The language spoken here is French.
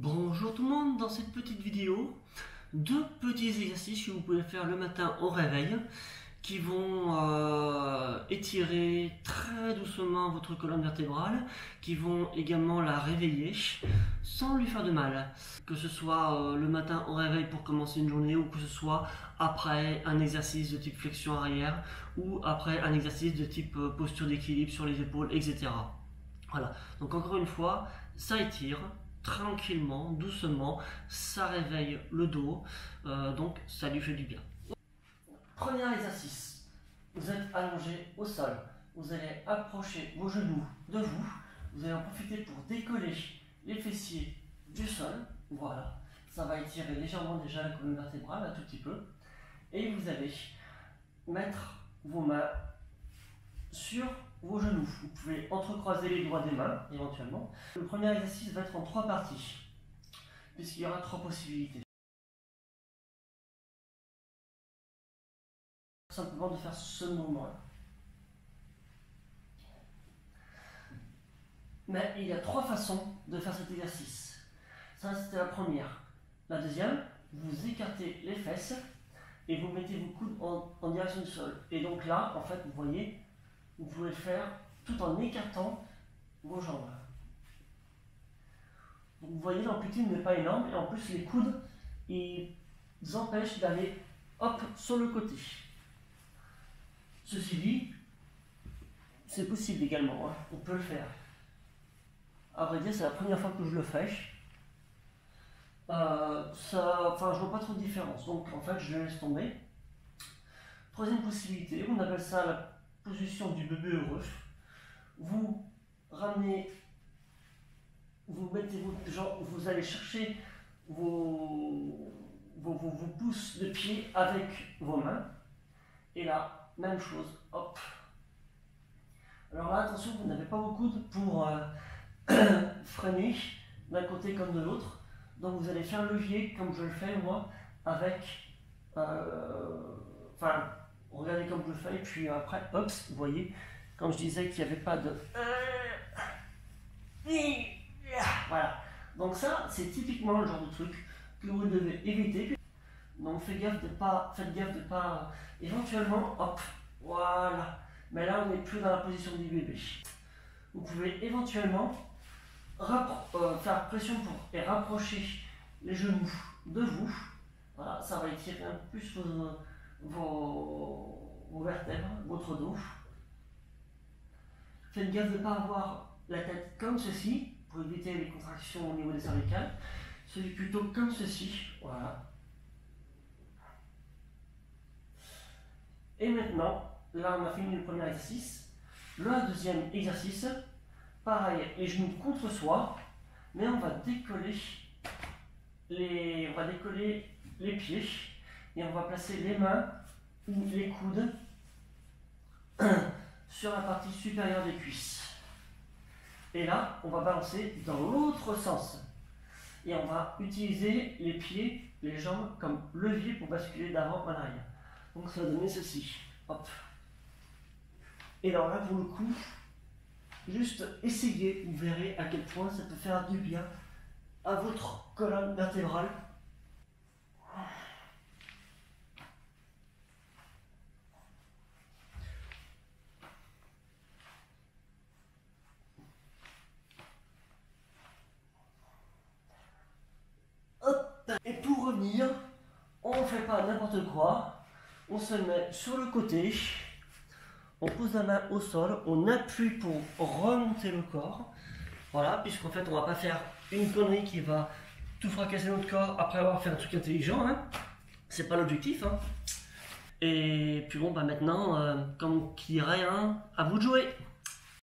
Bonjour tout le monde, dans cette petite vidéo, deux petits exercices que vous pouvez faire le matin au réveil qui vont étirer très doucement votre colonne vertébrale, qui vont également la réveiller sans lui faire de mal. Que ce soit le matin au réveil pour commencer une journée ou que ce soit après un exercice de type flexion arrière ou après un exercice de type posture d'équilibre sur les épaules, etc. Voilà, donc encore une fois, ça étire tranquillement, doucement, ça réveille le dos, donc ça lui fait du bien. Premier exercice, vous êtes allongé au sol, vous allez approcher vos genoux de vous, vous allez en profiter pour décoller les fessiers du sol, voilà, ça va étirer légèrement déjà la colonne vertébrale, un tout petit peu, et vous allez mettre vos mains sur vos genoux. Vous pouvez entrecroiser les doigts des mains, éventuellement. Le premier exercice va être en 3 parties, puisqu'il y aura 3 possibilités. Simplement de faire ce mouvement-là. Mais il y a 3 façons de faire cet exercice. Ça, c'était la première. La deuxième, vous écartez les fesses et vous mettez vos coudes en direction du sol. Et donc là, en fait, vous voyez, vous pouvez le faire tout en écartant vos jambes. Donc vous voyez, l'amplitude n'est pas énorme et en plus les coudes, ils empêchent d'aller hop sur le côté. Ceci dit, c'est possible également, hein. On peut le faire. À vrai dire, c'est la première fois que je le fais. Je vois pas trop de différence, donc en fait je laisse tomber. Troisième possibilité, on appelle ça la position du bébé heureux. Vous ramenez, vous mettez vous allez chercher vos pouces de pied avec vos mains. Et là, même chose, hop. Alors là, attention, vous n'avez pas vos coudes pour freiner d'un côté comme de l'autre. Donc vous allez faire levier comme je le fais moi, avec, regardez comme je le fais, et puis après, hop, vous voyez, quand je disais qu'il n'y avait pas de... Voilà, donc ça, c'est typiquement le genre de truc que vous devez éviter. Donc faites gaffe de pas, éventuellement, hop, voilà. Mais là, on n'est plus dans la position du bébé. Vous pouvez éventuellement faire pression et rapprocher les genoux de vous. Voilà, ça va étirer un peu plus vos vertèbres, votre dos. Faites gaffe de ne pas avoir la tête comme ceci, pour éviter les contractions au niveau des cervicales. Celui plutôt comme ceci, voilà. Et maintenant, là on a fini le premier exercice. Le deuxième exercice, pareil, les genoux contre soi, mais on va décoller les pieds et on va placer les mains ou les coudes sur la partie supérieure des cuisses. Et là, on va balancer dans l'autre sens. Et on va utiliser les pieds, les jambes comme levier pour basculer d'avant en arrière. Donc ça va donner ceci. Hop. Et alors là, pour le coup, juste essayez, vous verrez à quel point ça peut faire du bien à votre colonne vertébrale. Hop. Et pour revenir, on ne fait pas n'importe quoi. On se met sur le côté, on pose la main au sol, on appuie pour remonter le corps. Voilà, puisqu'en fait on va pas faire une connerie qui va tout fracasser notre corps après avoir fait un truc intelligent, hein. C'est pas l'objectif, hein. Et puis bon, bah maintenant, comme qui dirait, hein, à vous de jouer.